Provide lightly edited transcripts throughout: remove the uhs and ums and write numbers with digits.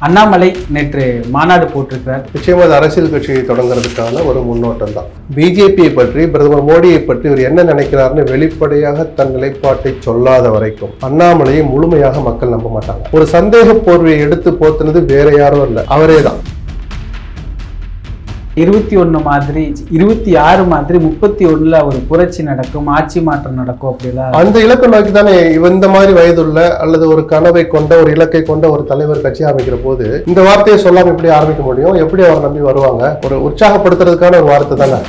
அண்ணாமலை நேற்று மாநாடு போட்டிருக்கிறார். நிச்சயமா அது அரசியல் கட்சியை தொடங்குறதுக்கான ஒரு முன்னோட்டம் தான். பிஜேபியை பற்றி, பிரதமர் மோடியை பற்றி இவர் என்ன நினைக்கிறாருன்னு வெளிப்படையாக தன் நிலைப்பாட்டை சொல்லாத வரைக்கும் அண்ணாமலையை முழுமையாக மக்கள் நம்ப மாட்டாங்க. ஒரு சந்தேக போர்வையை எடுத்து போத்துனது வேற யாரும் இல்லை, அவரே தான். 21 மாதிரி 26 மாதிரி 31ல ஒரு புரட்சி நடக்கும், ஆட்சி மாற்றம் நடக்கும் அப்படிலாம் அந்த இலக்கை நோக்கி தானே இந்த மாதிரி வயதுள்ள அல்லது ஒரு கனவை கொண்ட ஒரு இலக்கை கொண்ட ஒரு தலைவர் கட்சி ஆரம்பிக்கிற போது இந்த வார்த்தையை சொல்லாம எப்படி ஆரம்பிக்க முடியும்? எப்படி அவர் நம்பி வருவாங்க? ஒரு உற்சாகப்படுத்துறதுக்கான ஒரு வார்த்தை தானே.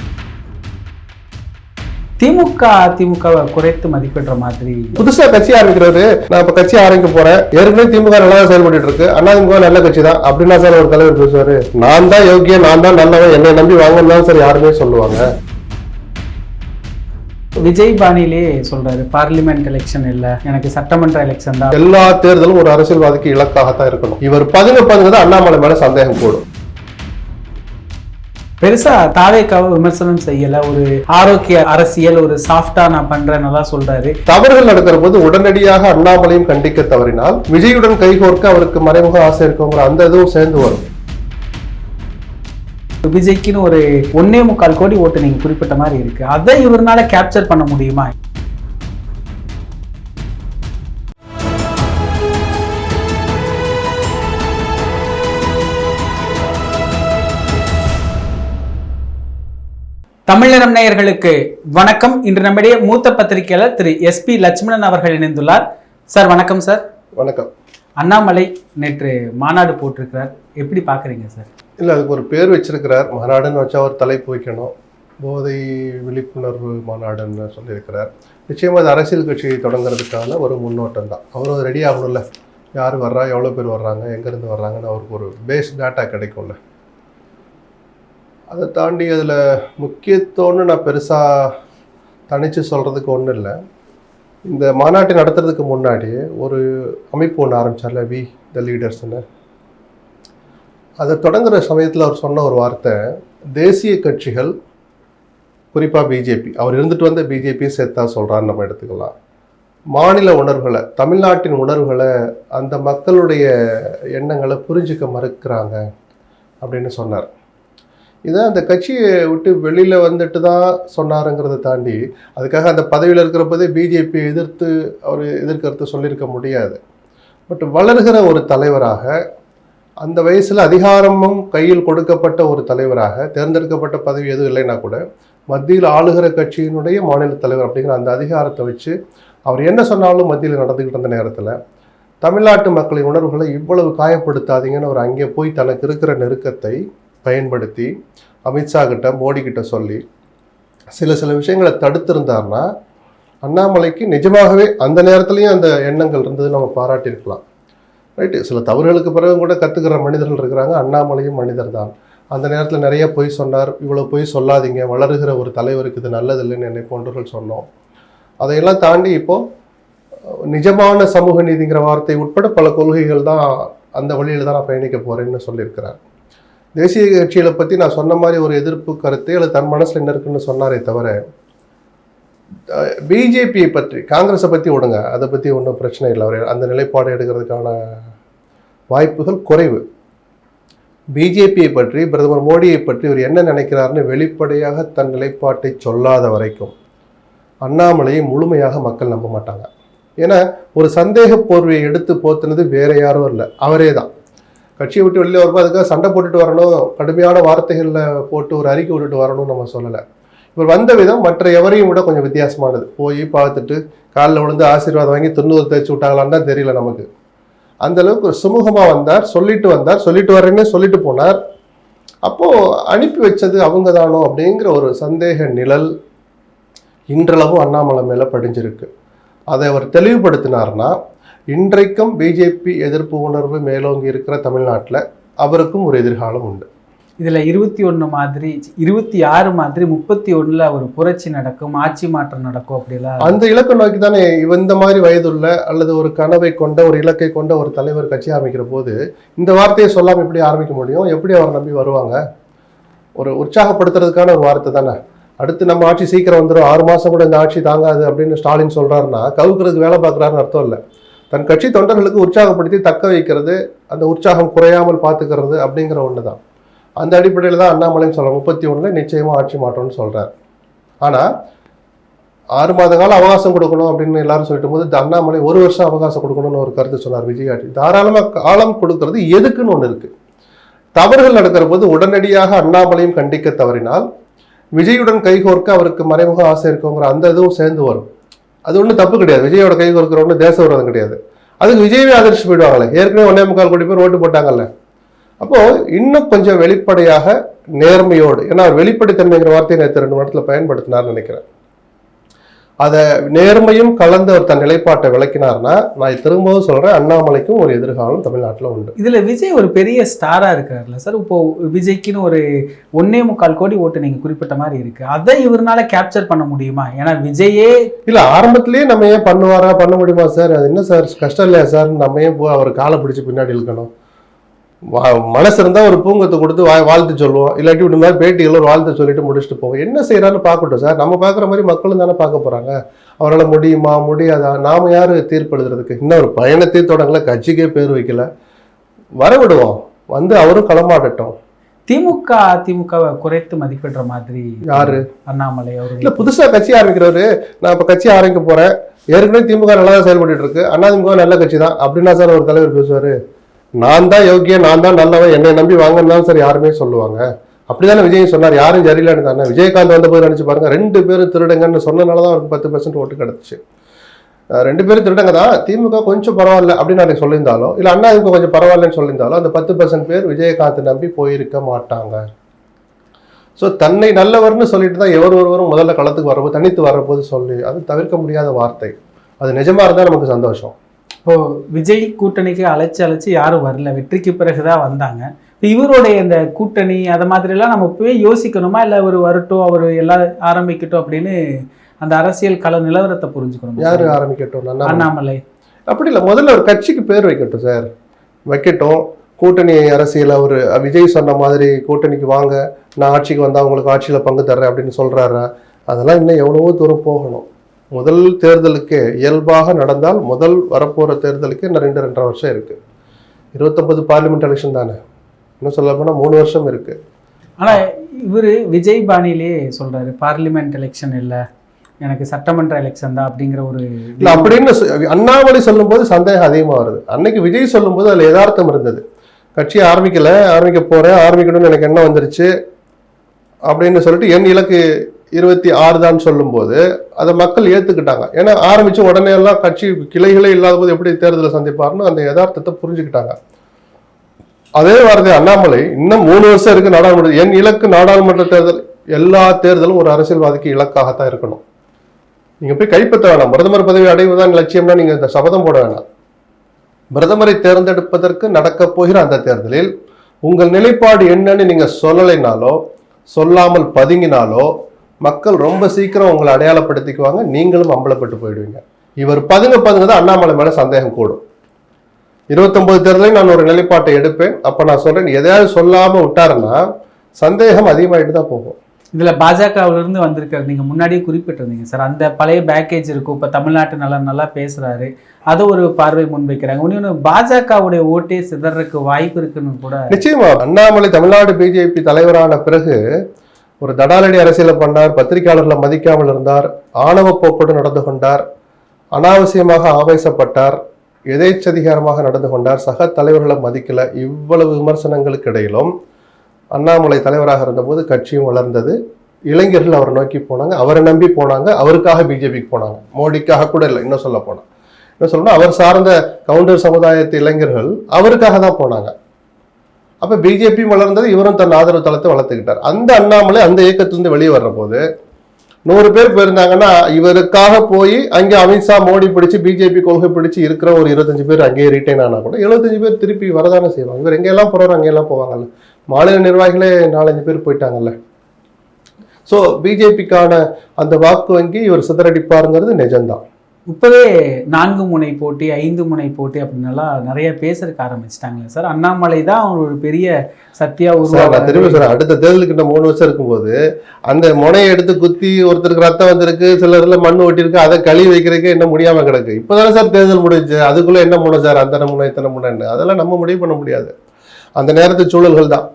திமுக அதிமுகவை குறைத்து மதிப்பிடுற மாதிரி புதுசா கட்சி ஆரம்பிக்கிறது. நான் இப்ப கட்சி ஆரம்பிக்க போறேன், ஏற்கனவே திமுக நல்லா செயல்பட்டு இருக்கு, அதிமுக நல்ல கட்சி தான் அப்படின்னா சார் ஒரு தலைவர் பேசுவாரு, நான் தான் யோகியன், நான் தான் நல்லவன், என்னை நம்பி வாங்கன்னு தான் சார் யாருமே சொல்லுவாங்க. விஜய் பாணிலே சொல்றாரு, பார்லிமெண்ட் எலெக்ஷன் இல்ல, எனக்கு சட்டமன்ற எலெக்ஷன் தான். எல்லா தேர்தலும் ஒரு அரசியல்வாதிக்கு இலக்காகத்தான் இருக்கணும். இவர் பதுங்க தான் அண்ணாமலை மேல சந்தேகம் போடும். பெருசா தாவேக்காவை விமர்சனம் செய்யல, ஒரு ஆரோக்கிய அரசியல், ஒரு சாஃப்டா நான் பண்றேன்னு சொல்றாரு. தவறுகள் நடக்கிற போது உடனடியாக அண்ணாமலையும் கண்டிக்க தவறினால் விஜயுடன் கைகோர்க்க அவருக்கு மறைமுக ஆசை இருக்குங்கிற அந்த இதுவும் சேர்ந்து வரும். விஜய்க்குன்னு ஒரு 1.25 கோடி ஓட்டு நீங்க குறிப்பிட்ட மாதிரி இருக்கு, அதை இவரால கேப்சர் பண்ண முடியுமா? தமிழரம் நேயர்களுக்கு வணக்கம். இன்று நம்முடைய மூத்த பத்திரிகையாளர் திரு SP லட்சுமணன் அவர்கள் இணைந்துள்ளார். சார் வணக்கம். சார் வணக்கம். அண்ணாமலை நேற்று மாநாடு போட்டிருக்கிறார், எப்படி பாக்குறீங்க சார்? இல்லை, அதுக்கு ஒரு பேர் வச்சிருக்கிறார், மாநாடுன்னு வச்சா ஒரு தலைப்பு வைக்கணும், போதை விழிப்புணர்வு மாநாடுன்னு சொல்லியிருக்கிறார். நிச்சயமாக அது அரசியல் கட்சியை தொடங்குறதுக்கான ஒரு முன்னோட்டம் தான். அவரும் ரெடி ஆகணும்ல, யார் வர்றா, எவ்வளோ பேர் வர்றாங்க, எங்கேருந்து வர்றாங்கன்னு அவருக்கு ஒரு பேஸ் டேட்டா கிடைக்கும்ல. அதை தாண்டி அதில் முக்கியத்துவம்னு நான் பெருசாக தனித்து சொல்கிறதுக்கு ஒன்றும் இல்லை. இந்த மாநாட்டை நடத்துறதுக்கு முன்னாடி ஒரு அமைப்பு ஒன்று ஆரம்பித்தார்ல, வி த லீடர்ஸ்ன்னு. அதை தொடங்குகிற சமயத்தில் அவர் சொன்ன ஒரு வார்த்தை, தேசிய கட்சிகள் குறிப்பாக பிஜேபி, அவர் இருந்துட்டு வந்த பிஜேபியை சேர்த்தா சொல்கிறான்னு நம்ம எடுத்துக்கலாம், மாநில உணர்வுகளை, தமிழ்நாட்டின் உணர்வுகளை, அந்த மக்களுடைய எண்ணங்களை புரிஞ்சிக்க மறுக்கிறாங்க அப்படின்னு சொன்னார். இதை அந்த கட்சியை விட்டு வெளியில் வந்துட்டு தான் சொன்னாருங்கிறத தாண்டி, அதுக்காக அந்த பதவியில் இருக்கிறப்பதே பிஜேபியை எதிர்த்து அவர் எதிர்கருத்து சொல்லியிருக்க முடியாது. பட் வளர்கிற ஒரு தலைவராக, அந்த வயசில் அதிகாரமும் கையில் கொடுக்கப்பட்ட ஒரு தலைவராக, தேர்ந்தெடுக்கப்பட்ட பதவி எதுவும் இல்லைன்னா கூட மத்தியில் ஆளுகிற கட்சியினுடைய மாநில தலைவர் அப்படிங்கிற அந்த அதிகாரத்தை வச்சு அவர் என்ன சொன்னாலும் மத்தியில் நடந்துக்கிட்டு இருந்த நேரத்தில் தமிழ்நாட்டு மக்களின் உணர்வுகளை இவ்வளவு காயப்படுத்தாதீங்கன்னு அவர் அங்கே போய் தனக்கு இருக்கிற நெருக்கத்தை பயன்படுத்தி அமித்ஷா கிட்ட, மோடி கிட்ட சொல்லி சில விஷயங்களை தடுத்திருந்தார்னா அண்ணாமலைக்கு நிஜமாகவே அந்த நேரத்துலையும் அந்த எண்ணங்கள் இருந்தது நம்ம பாராட்டியிருக்கலாம். ரைட்டு, சில தவறுகளுக்கு பிறகு கூட கற்றுக்கிற மனிதர்கள் இருக்கிறாங்க, அண்ணாமலையும் மனிதர் தான். அந்த நேரத்தில் நிறைய பொய் சொன்னார், இவ்வளோ பொய் சொல்லாதீங்க, வளருகிற ஒரு தலைவருக்கு இது நல்லதில்லைன்னு என்னை போன்றவர்கள் சொன்னோம். அதையெல்லாம் தாண்டி இப்போது நிஜமான சமூக நீதிங்கிற வார்த்தை உட்பட பல கொள்கைகள் தான் அந்த வழியில் தான் நான் பயணிக்க போகிறேன்னு சொல்லியிருக்கிறார். தேசிய கட்சிகளை பற்றி நான் சொன்ன மாதிரி ஒரு எதிர்ப்பு கருத்தை அல்லது தன் மனசில் என்ன இருக்குன்னு சொன்னாரே தவிர, பிஜேபியை பற்றி, காங்கிரஸை பற்றி விடுங்க, அதை பற்றி ஒன்றும் பிரச்சனை இல்லை, அவர் அந்த நிலைப்பாடு எடுக்கிறதுக்கான வாய்ப்புகள் குறைவு. பிஜேபியை பற்றி, பிரதமர் மோடியை பற்றி இவர் என்ன நினைக்கிறாருன்னு வெளிப்படையாக தன் நிலைப்பாட்டை சொல்லாத வரைக்கும் அண்ணாமலையை முழுமையாக மக்கள் நம்ப மாட்டாங்க. ஏன்னா ஒரு சந்தேக போர்வையை எடுத்து போத்துனது வேற யாரும் இல்லை, அவரே தான். கட்சியை விட்டு வெளியில் வரும்போது அதுக்காக சண்டை போட்டுட்டு வரணும், கடுமையான வார்த்தைகளில் போட்டு ஒரு அறிக்கை விட்டுட்டு வரணும்னு நம்ம சொல்லலை. இவர் வந்த விதம் மற்ற எவரையும் விட கொஞ்சம் வித்தியாசமானது. போய் பார்த்துட்டு காலில் விழுந்து ஆசீர்வாதம் வாங்கி துண்ணூறு தேய்ச்சி விட்டாங்களான்னு தான் தெரியல நமக்கு. அந்தளவுக்கு ஒரு சுமூகமாக வந்தார், சொல்லிட்டு வரேன்னு சொல்லிட்டு போனார். அப்போது அனுப்பி வச்சது அவங்க தானோ அப்படிங்கிற ஒரு சந்தேக நிழல் இன்றளவும் அண்ணாமலை மேலே படிஞ்சிருக்கு. அதை அவர் தெளிவுபடுத்தினார்னா இன்றைக்கும் பிஜேபி எதிர்ப்பு உணர்வு மேலோங்கி இருக்கிற தமிழ்நாட்டில் அவருக்கும் ஒரு எதிர்காலம் உண்டு. இதில் 21 மாதிரி 26 மாதிரி 31ல ஒரு புரட்சி நடக்கும், ஆட்சி மாற்றம் நடக்கும் அப்படிலாம் அந்த இலக்கை நோக்கி தானே இந்த மாதிரி வயதுள்ள அல்லது ஒரு கனவை கொண்ட ஒரு இலக்கை கொண்ட ஒரு தலைவர் கட்சி ஆரம்பிக்கிற போது இந்த வார்த்தையை சொல்லாமல் எப்படி ஆரம்பிக்க முடியும்? எப்படி அவர் நம்பி வருவாங்க? ஒரு உற்சாகப்படுத்துறதுக்கான ஒரு வார்த்தை தானே. அடுத்து நம்ம ஆட்சி சீக்கிரம் வந்துடும், 6 மாதம் கூட இந்த ஆட்சி தாங்காது அப்படின்னு ஸ்டாலின் சொல்கிறாருன்னா கவுக்கிறதுக்கு வேலை பார்க்குறாருன்னு அர்த்தம் இல்லை. தன் கட்சி தொண்டர்களுக்கு உற்சாகப்படுத்தி தக்க வைக்கிறது, அந்த உற்சாகம் குறையாமல் பார்த்துக்கிறது அப்படிங்கிற ஒன்று தான். அந்த அடிப்படையில் தான் அண்ணாமலையும் சொல்கிறார் 31 நிச்சயமாக ஆட்சி மாற்றம்னு சொல்கிறார். ஆனால் 6 மாத காலம் அவகாசம் கொடுக்கணும் அப்படின்னு எல்லாரும் சொல்லிட்டு போது அண்ணாமலை 1 வருஷம் அவகாசம் கொடுக்கணும்னு ஒரு கருத்து சொன்னார். விஜய் ஆட்சி தாராளமாக காலம் கொடுக்கறது எதுக்குன்னு ஒன்று இருக்கு. தவறுகள் நடக்கிற போது உடனடியாக அண்ணாமலையும் கண்டிக்க தவறினால் விஜயுடன் கைகோர்க்க அவருக்கு மறைமுக ஆசை இருக்குங்கிற அந்த இதுவும் சேர்ந்து வரும். அது ஒன்றும் தப்பு கிடையாது. விஜயோட கைகோர்க்கிற ஒன்று தேச விரோதம் கிடையாது. அதுக்கு விஜயவே ஆதரிச்சு போயிடுவாங்களே, ஏற்கனவே 1.25 கோடி பேர் ஓட்டு போட்டாங்கல்ல. அப்போ இன்னும் கொஞ்சம் வெளிப்படையாக நேர்மையோடு, ஏன்னா வெளிப்படைத்தன்மைங்கிற வார்த்தையை நேற்று 2 இடத்துல பயன்படுத்தினார்னு நினைக்கிறேன். அதை நேர்மையும் கலந்து அவர் தன் நிலைப்பாட்டை விளக்கினார்னா, நான் திரும்பவும் சொல்றேன், அண்ணாமலைக்கும் ஒரு எதிர்காலம் தமிழ்நாட்டில் உண்டு. இதுல விஜய் ஒரு பெரிய ஸ்டாரா இருக்காருல்ல சார். இப்போ விஜய்க்குன்னு ஒரு 1.25 கோடி ஓட்டு நீங்க குறிப்பிட்ட மாதிரி இருக்கு. அதை இவரால கேப்சர் பண்ண முடியுமா? ஏன்னா விஜயே இல்ல ஆரம்பத்திலேயே நம்ம ஏன் பண்ண முடியுமா சார்? அது என்ன சார் கஷ்டம் இல்லையா சார்? நம்ம ஏன் அவர் காலை பிடிச்சி பின்னாடி இழுக்கணும்? மனசு இருந்தால் ஒரு பூங்கத்தை கொடுத்து வாழ்த்து சொல்லுவோம், இல்லாட்டி இப்படி மாதிரி பேட்டிகள் ஒரு வாழ்த்து சொல்லிட்டு முடிச்சுட்டு போவோம். என்ன செய்யறான்னு பார்க்கட்டும் சார். நம்ம பார்க்குற மாதிரி மக்களும் தானே பார்க்க போறாங்க. அவரால் முடியுமா முடியாதா நாம யாரு தீர்ப்பு எழுதுறதுக்கு? இன்னும் ஒரு பயணத்தை தொடங்கல, கட்சிக்கே பேர் வைக்கல, வர விடுவோம், வந்து அவரும் களமாடட்டும். திமுகவை குறைத்து மதிப்பிடுற மாதிரி யாரு? அண்ணாமலை அவரு. இல்ல புதுசா கட்சி ஆரம்பிக்கிறவரு, நான் இப்ப கட்சி ஆரம்பிக்க போறேன், ஏற்கனவே திமுக நல்லா தான் செயல்பட்டு இருக்கு, அதிமுக நல்ல கட்சி தான் அப்படின்னா சார் ஒரு தலைவர் பேசுவாரு? நான் தான் யோக்கியன், நான் தான் நல்லவன், என்னை நம்பி வாங்கன்னு தான் சார் யாருமே சொல்லுவாங்க. அப்படிதானே விஜய் சொன்னார், யாரும் சரியில்லைன்னு தானே. விஜயகாந்த் வந்த போது நினைச்சு பாருங்க, 2 பேரும் திருடங்கன்னு சொன்னனாலதான் அவருக்கு 10% ஓட்டு கிடைச்சிச்சு. 2 பேரும் திருடங்க தான், திமுக கொஞ்சம் பரவாயில்ல அப்படின்னு நான் சொல்லியிருந்தாலும், இல்ல அதிமுக கொஞ்சம் பரவாயில்லன்னு சொல்லியிருந்தாலும், அந்த 10% பேர் விஜயகாந்த் நம்பி போயிருக்க மாட்டாங்க. ஸோ தன்னை நல்லவர்னு சொல்லிட்டு தான் ஒருவரும் முதல்ல களத்துக்கு வரப்போது, தனித்து வரப்போது சொல்லி, அது தவிர்க்க முடியாத வார்த்தை. அது நிஜமா இருந்தா நமக்கு சந்தோஷம். இப்போ விஜய் கூட்டணிக்கு அழைச்சு யாரும் வரல, வெற்றிக்கு பிறகுதான் வந்தாங்க. இவருடைய இந்த கூட்டணி அதை மாதிரி எல்லாம் நம்ம போய் யோசிக்கணுமா? இல்ல ஒரு வரட்டும், அவர் எல்லாம் ஆரம்பிக்கட்டும் அப்படின்னு அந்த அரசியல் கள நிலவரத்தை புரிஞ்சுக்கணும். யாரு ஆரம்பிக்கட்டும்? அண்ணாமலை. அப்படி இல்லை, முதல்ல ஒரு கட்சிக்கு பேர் வைக்கட்டும் சார், வைக்கட்டும். கூட்டணி அரசியல் அவர் விஜய் சொன்ன மாதிரி கூட்டணிக்கு வாங்க, நான் ஆட்சிக்கு வந்தா உங்களுக்கு ஆட்சியில பங்கு தர்றேன் அப்படின்னு சொல்றாரு. அதெல்லாம் இன்னும் எவ்வளவோ தூரம் போகணும். முதல் தேர்தலுக்கு இயல்பாக நடந்தால் முதல் வரப்போற தேர்தலுக்கு இன்னும் 2.5 வருஷம் இருக்கு. 29 பார்லிமெண்ட் எலெக்ஷன் தானே, இன்னும் சொல்ல போனா 3 வருஷம் இருக்கு. ஆனா இவரு விஜய் பாணியிலே சொல்றாரு, பார்லிமெண்ட் எலெக்ஷன் இல்ல, எனக்கு சட்டமன்ற எலெக்ஷன் தான் அப்படிங்கிற ஒரு இல்ல அப்படின்னு அண்ணாமலை சொல்லும் போது சந்தேகம் அதிகமா வருது. அன்னைக்கு விஜய் சொல்லும் போது அதுல யதார்த்தம் இருந்தது. கட்சி ஆரம்பிக்க போறேன், ஆரம்பிக்கணும்னு எனக்கு என்ன வந்துருச்சு அப்படின்னு சொல்லிட்டு என் இலக்கு 26 தான் சொல்லும் போது அதை மக்கள் ஏத்துக்கிட்டாங்க. ஏன்னா ஆரம்பிச்சு உடனே எல்லாம் கட்சி கிளைகளே இல்லாத போது எப்படி தேர்தலை சந்திப்பாருன்னு அந்த யதார்த்தத்தை புரிஞ்சுக்கிட்டாங்க. அதே வார்த்தை அண்ணாமலை, இன்னும் 3 வருஷம் இருக்கு நாடாளுமன்ற, என் இலக்கு நாடாளுமன்ற தேர்தல். எல்லா தேர்தலும் ஒரு அரசியல்வாதிக்கு இலக்காகத்தான் இருக்கணும். நீங்க போய் கைப்பற்ற வேணாம், பிரதமர் பதவி அடைவதுதான் லட்சியம்னா நீங்க இந்த சபதம் போட வேணாம். பிரதமரை தேர்ந்தெடுப்பதற்கு நடக்க போகிற அந்த தேர்தலில் உங்கள் நிலைப்பாடு என்னன்னு நீங்க சொல்லலைனாலோ சொல்லாமல் பதுங்கினாலோ மக்கள் ரொம்ப சீக்கிரம் உங்களை அடையாளப்படுத்திக்குவாங்க, நீங்களும் அம்பலப்பட்டு போயிடுவீங்க. இவர் பதுங்க தான் அண்ணாமலை மேல சந்தேகம் கூடும். 29 தேர்தலையும் நான் ஒரு நிலைப்பாட்டை எடுப்பேன், அப்ப நான் சொல்றேன், எதையாவது சொல்லாம விட்டாருன்னா சந்தேகம் அதிகமாயிட்டு தான் போகும். இதுல பாஜகவிலிருந்து வந்திருக்காரு, நீங்க முன்னாடியே குறிப்பிட்டிருந்தீங்க சார், அந்த பழைய பேக்கேஜ் இருக்கும், இப்ப தமிழ்நாட்டு நல்லா பேசுறாரு, அதை ஒரு பார்வை முன்வைக்கிறாங்க. இன்னொன்று பாஜகவுடைய ஓட்டே சிதறதுக்கு வாய்ப்பு இருக்குன்னு கூட. நிச்சயமா அண்ணாமலை தமிழ்நாடு பிஜேபி தலைவரான பிறகு ஒரு தடாலடி அரசியலை பண்ணார், பத்திரிகையாளர்களை மதிக்காமல் இருந்தார், ஆணவ போக்கோடு நடந்து கொண்டார், அனாவசியமாக ஆவேசப்பட்டார், எதேச்சதிகாரமாக நடந்து கொண்டார், சக தலைவர்களை மதிக்கல. இவ்வளவு விமர்சனங்களுக்கு இடையிலும் அண்ணாமலை தலைவராக இருந்தபோது கட்சியும் வளர்ந்தது, இளைஞர்கள் அவரை நோக்கி போனாங்க, அவரை நம்பி போனாங்க, அவருக்காக பிஜேபிக்கு போனாங்க, மோடிக்காக கூட இல்லை. இன்னும் சொல்ல போனா என்ன சொல்லணும், அவர் சார்ந்த கவுண்டர் சமுதாயத்து இளைஞர்கள் அவருக்காக தான் போனாங்க. அப்ப பிஜேபி வளர்ந்தது, இவரும் தன் ஆதரவு தளத்தை வளர்த்துக்கிட்டார். அந்த அண்ணாமலை அந்த இயக்கத்திலிருந்து வெளியே வர்ற போது 100 பேர் போயிருந்தாங்கன்னா இவருக்காக போய் அங்கே அமித்ஷா மோடி பிடிச்சு பிஜேபி கொள்கை பிடிச்சு இருக்கிற ஒரு 25 பேர் அங்கேயே ரிட்டைன் ஆனா கூட 75 பேர் திருப்பி வரதானே செய்வாங்க. இவர் எங்கெல்லாம் போறாரு அங்கெல்லாம் போவாங்கல்ல. மாநில நிர்வாகிகளே 4-5 பேர் போயிட்டாங்கல்ல. ஸோ பிஜேபிக்கான அந்த வாக்கு வங்கி இவர் சிதறடிப்பாருங்கிறது நிஜம்தான். இப்பவே 4 முனை போட்டி 5 முனை போட்டி அப்படின்னலாம் நிறைய பேசுறதுக்கு ஆரம்பிச்சிட்டாங்களே சார். அண்ணாமலை தான் ஒரு பெரிய சக்தியா நான் திரும்பி சொல்றேன், அடுத்த தேர்தலுக்கு இன்னும் 3 வருஷம் இருக்கும்போது அந்த முனையை எடுத்து குத்தி ஒருத்தருக்கு ரத்தம் வந்திருக்கு, சிலர்ல மண் ஒட்டிருக்கு, அதை கழுவி வைக்கிறதுக்கு என்ன முடியாம கிடக்கு. இப்பதானே சார் தேர்தல் முடிஞ்சு, அதுக்குள்ள என்ன முனை சார், அந்த முனை இத்தனை முனைன்னு அதெல்லாம் நம்ம முடிவு பண்ண முடியாது. அந்த நேரத்து சூழல்கள் தான்.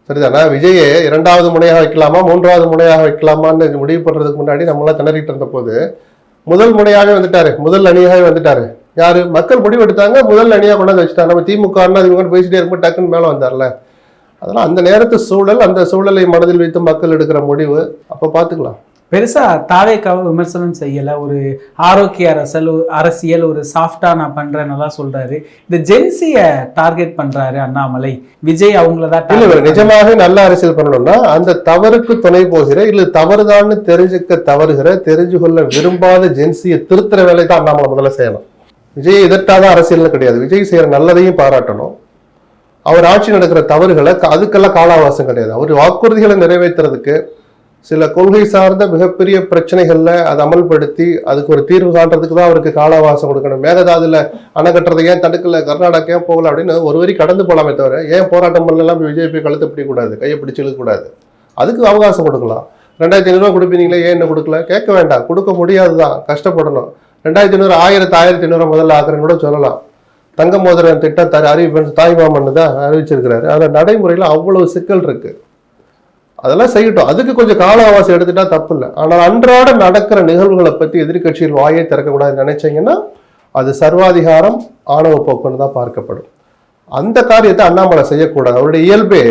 சரிதானா? விஜயை 2வது முனையாக வைக்கலாமா 3வது முனையாக வைக்கலாமான்னு முடிவு பண்றதுக்கு முன்னாடி நம்மளாம் திணறிட்டு இருந்த போது முதல் முனையாவே வந்துட்டாரு, முதல் அணியாகவே வந்துட்டாரு. யாரு? மக்கள் முடிவு எடுத்தாங்க, முதல் அணியா கொண்டாந்து வச்சுட்டாங்க. நம்ம திமுக பேசிட்டே இருக்கும்போது டக்குன்னு மேல வந்தார்ல. அதெல்லாம் அந்த நேரத்து சூழல், அந்த சூழலை மனதில் வைத்து மக்கள் எடுக்கிற முடிவு. அப்ப பாத்துக்கலாம். பெருசா தாவேக்காவை விமர்சனம் செய்யல. ஒரு ஆரோக்கிய அரசியல் ஒரு சாஃப்டா நான் பண்றேன்னு சொல்றாரு. இந்த ஜென்சிய டார்கெட் பண்றாரு அண்ணாமலை. விஜய் அவங்களதான் இல்ல, நிஜமாக நல்ல அரசியல் பண்ணணும்னா அந்த தவறுக்கு துணை போகிற இல்ல தவறுதான்னு தெரிஞ்சு கொள்ள விரும்பாத ஜென்சியை திருத்துற வேலை தான் அண்ணாமலை முதல்ல செய்யணும். விஜய் எதிர்த்தாத அரசியல் கிடையாது. விஜய் செய்யற நல்லதையும் பாராட்டணும். அவர் ஆட்சி நடக்கிற தவறுகளை அதுக்கெல்லாம் கால அவகாசம் கிடையாது. அவர் வாக்குறுதிகளை நிறைவேற்றுறதுக்கு சில கொள்கை சார்ந்த மிகப்பெரிய பிரச்சனைகள்ல அதை அமல்படுத்தி அதுக்கு ஒரு தீர்வு காண்றதுக்கு தான் அவருக்கு கால அவகாசம் கொடுக்கணும். மேகதாதுல அணை கட்டுறதை ஏன் தடுக்கல, கர்நாடகா ஏன் போகல அப்படின்னு ஒரு வரி கடந்து போலாமே தவிர ஏன் போராட்டம் பண்ணலாம் விஜய் போய் கழுத்து பிடிக்கூடாது, கையை பிடிச்சு இழுக்கக்கூடாது. அதுக்கு அவகாசம் கொடுக்கலாம். 2500 கொடுப்பீங்களே, ஏன் என்ன கொடுக்கல கேட்க வேண்டாம். கொடுக்க முடியாதுதான், கஷ்டப்படணும். 2500 1500 முதல்ல ஆக்குறேன்னு கூட சொல்லலாம். தங்க மோதிரம் திட்டம் அறிவிப்பு தாய்மாமன் தான் அறிவிச்சிருக்கிறாரு. அதில் நடைமுறையில் அவ்வளவு சிக்கல் இருக்கு. அதெல்லாம் செய்யட்டும். அதுக்கு கொஞ்சம் கால அவகாசம் எடுத்துட்டா தப்பு இல்லை. ஆனால் அன்றாட நடக்கிற நிகழ்வுகளை பத்தி எதிர்கட்சிகள் வாயை திறக்கக்கூடாதுன்னு நினைச்சீங்கன்னா அது சர்வாதிகாரம், ஆணவ போக்குன்னு தான் பார்க்கப்படும். அந்த காரியத்தை அண்ணாமலை செய்யக்கூடாது. அவருடைய இயல்பே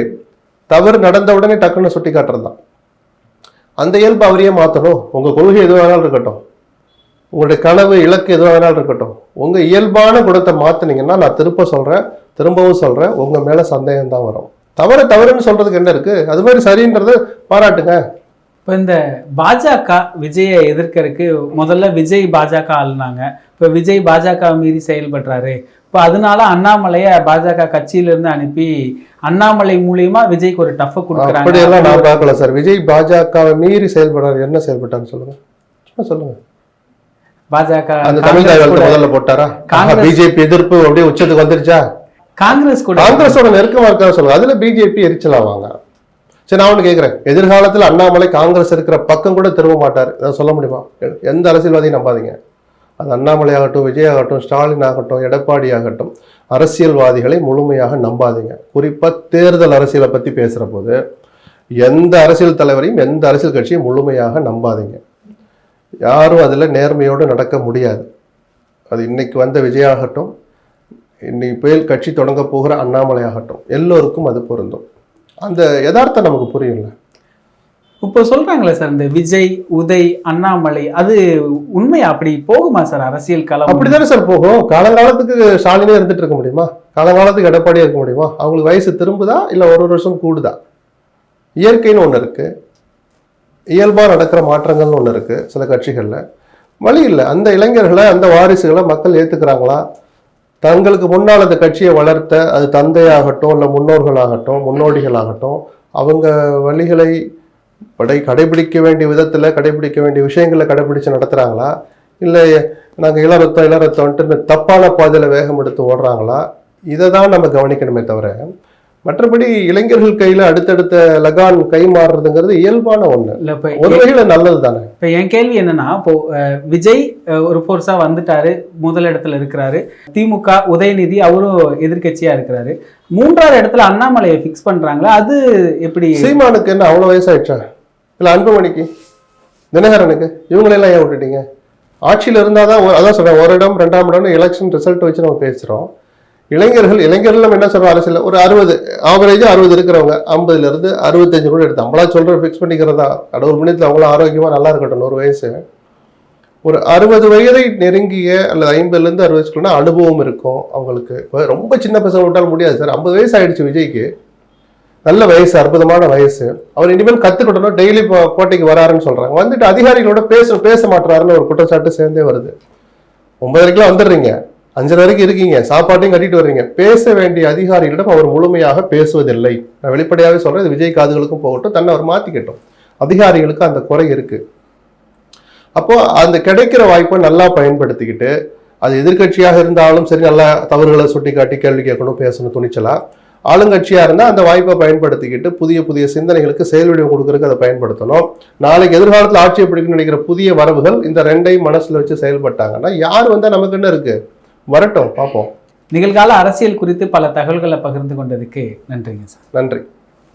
தவறு நடந்த உடனே டக்குன்னு சுட்டி காட்டுறது தான். அந்த இயல்பு அவரையே மாற்றணும். உங்க கொள்கை எது வேணாலும் இருக்கட்டும், உங்களுடைய கனவு இலக்கு எது வேணாலும் இருக்கட்டும், உங்க இயல்பான குணத்தை மாத்தினீங்கன்னா நான் திரும்பவும் சொல்றேன், உங்க மேல சந்தேகம் தான் வரும். தவறுன்னு சொல்றதுக்கு என்ன இருக்கு? அது மாதிரி சரின்றத பாராட்டுங்க. இப்போ இந்த பாஜக விஜயை எதிர்க்கிறதுக்கு முதல்ல விஜய் பாஜக ஆளுனாங்க. இப்போ விஜய் பாஜக மீறி செயல்படுறாரு. இப்போ அதனால அண்ணாமலையை பாஜக கட்சியிலிருந்து அனுப்பி அண்ணாமலை மூலியமா விஜய்க்கு ஒரு டஃப் கொடுக்குறாங்க. அப்படியெல்லாம் நான் பார்க்கல சார். விஜய் பாஜகவை மீறி செயல்படுறாரு. என்ன செயல்பட்டான்னு சொல்லுங்க. பாஜக அந்த தமிழ் முதல்ல போட்டாரா? பிஜேபி எதிர்ப்பு அப்படியே உச்சத்துக்கு வந்துருச்சா? காங்கிரஸோட நெருக்கமா இருக்கா சொல்லுங்க. அதுல பிஜேபி எரிச்சலாவாங்க. சரி, நான் ஒண்ணு கேட்கிறேன், எதிர்காலத்துல அண்ணாமலை காங்கிரஸ் இருக்கிற பக்கம் கூட திரும்ப மாட்டாரு, அதான் சொல்ல முடியுமா? எந்த அரசியல்வாதியும் நம்பாதீங்க. அது அண்ணாமலை ஆகட்டும், விஜய் ஆகட்டும், ஸ்டாலின் ஆகட்டும், எடப்பாடி ஆகட்டும், அரசியல்வாதிகளை முழுமையாக நம்பாதீங்க. குறிப்பா தேர்தல் அரசியலை பத்தி பேசுற போது எந்த அரசியல் தலைவரையும் எந்த அரசியல் கட்சியும் முழுமையாக நம்பாதீங்க. யாரும் அதுல நேர்மையோடு நடக்க முடியாது. அது இன்னைக்கு வந்த விஜய் ஆகட்டும், இன்னைக்கு புயல் கட்சி தொடங்க போகிற அண்ணாமலை ஆகட்டும், எல்லோருக்கும் அது பொருந்தும். அந்த யதார்த்தம் நமக்கு புரியல. இப்போ சொல்றாங்களே சார், இந்த விஜய், உதய், அண்ணாமலை, அது உண்மையா? அப்படி போகுமா சார் அரசியல் களம்? அப்படித்தானே சார் போகும். காலங்காலத்துக்கு ஸ்டாலினே இருந்துட்டு இருக்க முடியுமா? காலங்காலத்துக்கு எடப்பாடியே இருக்க முடியுமா? அவங்களுக்கு வயசு திரும்புதா இல்ல ஒரு வருஷம் கூடுதா? இயற்கைன்னு ஒண்ணு இருக்கு, இயல்பா நடக்கிற மாற்றங்கள்னு ஒண்ணு இருக்கு. சில கட்சிகள்ல வழி இல்லை. அந்த இளைஞர்களை, அந்த வாரிசுகளை மக்கள் ஏத்துக்கிறாங்களா? தங்களுக்கு முன்னால் அந்த கட்சியை வளர்த்த அது தந்தையாகட்டும் இல்லை முன்னோர்களாகட்டும், முன்னோடிகளாகட்டும், அவங்க வழிகளை கடைபிடிக்க வேண்டிய விதத்தில், கடைபிடிக்க வேண்டிய விஷயங்களை கடைபிடிச்சு நடத்துகிறாங்களா? இல்லை நாங்கள் இளரத்தம்ன்ட்டு தப்பான பாதையில் வேகம் எடுத்து ஓடுறாங்களா? இதை தான் நம்ம கவனிக்கணுமே தவிர, மற்றபடி இளைஞர்கள் கையில் அடுத்தடுத்த லகான் கை மாறுறதுங்கிறது இயல்பான ஒண்ணு. ஒரு வகையில நல்லது தானே. இப்போ என் கேள்வி என்னன்னா, இப்போ விஜய் ஒரு போர்ஸா வந்துட்டாரு, முதல் இடத்துல இருக்கிறாரு. திமுக உதயநிதி அவரும் எதிர்கட்சியா இருக்கிறாரு. 3வது இடத்துல அண்ணாமலையை பிக்ஸ் பண்றாங்களா? அது எப்படி? சீமானுக்கு என்ன அவ்வளவு வயசாயிடுச்சா? இல்ல அன்புமணிக்கு, தினகரனுக்கு, இவங்களெல்லாம் ஏன் விட்டுட்டீங்க? ஆட்சியில் இருந்தாதான், அதான் சொல்றேன், ஒரு இடம் 2ஆம் இடம் எலெக்ஷன் ரிசல்ட் வச்சு நம்ம பேசுறோம். இளைஞர்கள் நம்ம என்ன சொல்றோம், அரசியல் ஒரு 60 ஆவரேஜா 60 இருக்கிறவங்க 50ல இருந்து 65 கூட எடுத்து நம்மளா சொல்ற பிக்ஸ் பண்ணிக்கிறதா? கடவுள் புண்ணியத்தில் அவங்களும் ஆரோக்கியமா நல்லா இருக்கட்டும். 100 வயசு, ஒரு 60 வயதை நெருங்கிய அல்லது 50ல இருந்து 60 வயசுக்குள்ள அனுபவம் இருக்கும் அவங்களுக்கு. ரொம்ப சின்ன பசங்க விட்டாலும் முடியாது சார். 50 வயசு ஆயிடுச்சு விஜய்க்கு, நல்ல வயசு, அற்புதமான வயசு. அவர் இனிமேல் கத்துக்கட்டணும். டெய்லி கோட்டைக்கு வராருன்னு சொல்றாங்க. வந்துட்டு அதிகாரிகளோட பேச மாட்டாருன்னு ஒரு குற்றச்சாட்டு சேர்ந்தே வருது. 9:30 வந்துடுறீங்க, 5:30 வரைக்கும் இருக்கீங்க, சாப்பாட்டையும் கட்டிட்டு வர்றீங்க. பேச வேண்டிய அதிகாரிகளிடம் அவர் முழுமையாக பேசுவதில்லை. நான் வெளிப்படையாவே சொல்றேன், இது விஜய் காதுகளுக்கும் போகட்டும், தன்னை அவர் மாத்திக்கட்டும். அதிகாரிகளுக்கு அந்த குறை இருக்கு. அப்போ அந்த கிடைக்கிற வாய்ப்பை நல்லா பயன்படுத்திக்கிட்டு, அது எதிர்க்கட்சியாக இருந்தாலும் சரி, நல்லா தவறுகளை சுட்டி காட்டி கேள்வி கேட்கணும், பேசணும் துணிச்சலா. ஆளுங்கட்சியா இருந்தால் அந்த வாய்ப்பை பயன்படுத்திக்கிட்டு புதிய புதிய சிந்தனைகளுக்கு செயல் வடிவம் கொடுக்கறதுக்கு அதை பயன்படுத்தணும். நாளைக்கு எதிர்காலத்தில் ஆட்சியை பிடிக்குன்னு நினைக்கிற புதிய வரவுகள் இந்த ரெண்டையும் மனசுல வச்சு செயல்பட்டாங்கன்னா யார் வந்தா நமக்கு என்ன இருக்கு, வரட்டும் பார்ப்போம். நிகழ்கால அரசியல் குறித்து பல தகவல்களை பகிர்ந்து கொண்டதுக்கு நன்றிங்க சார். நன்றி.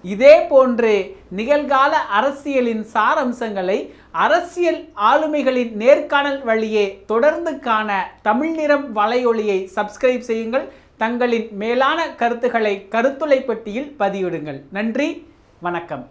இதே போன்று நிகழ்கால அரசியலின் சாரம்சங்களை அரசியல் ஆளுமைகளின் நேர்காணல் வழியே தொடர்ந்து காண தமிழ் நிறம் வலையொலியை சப்ஸ்கிரைப் செய்யுங்கள். தங்களின் மேலான கருத்துக்களை கருத்துளை பெட்டியில் பதிவிடுங்கள். நன்றி, வணக்கம்.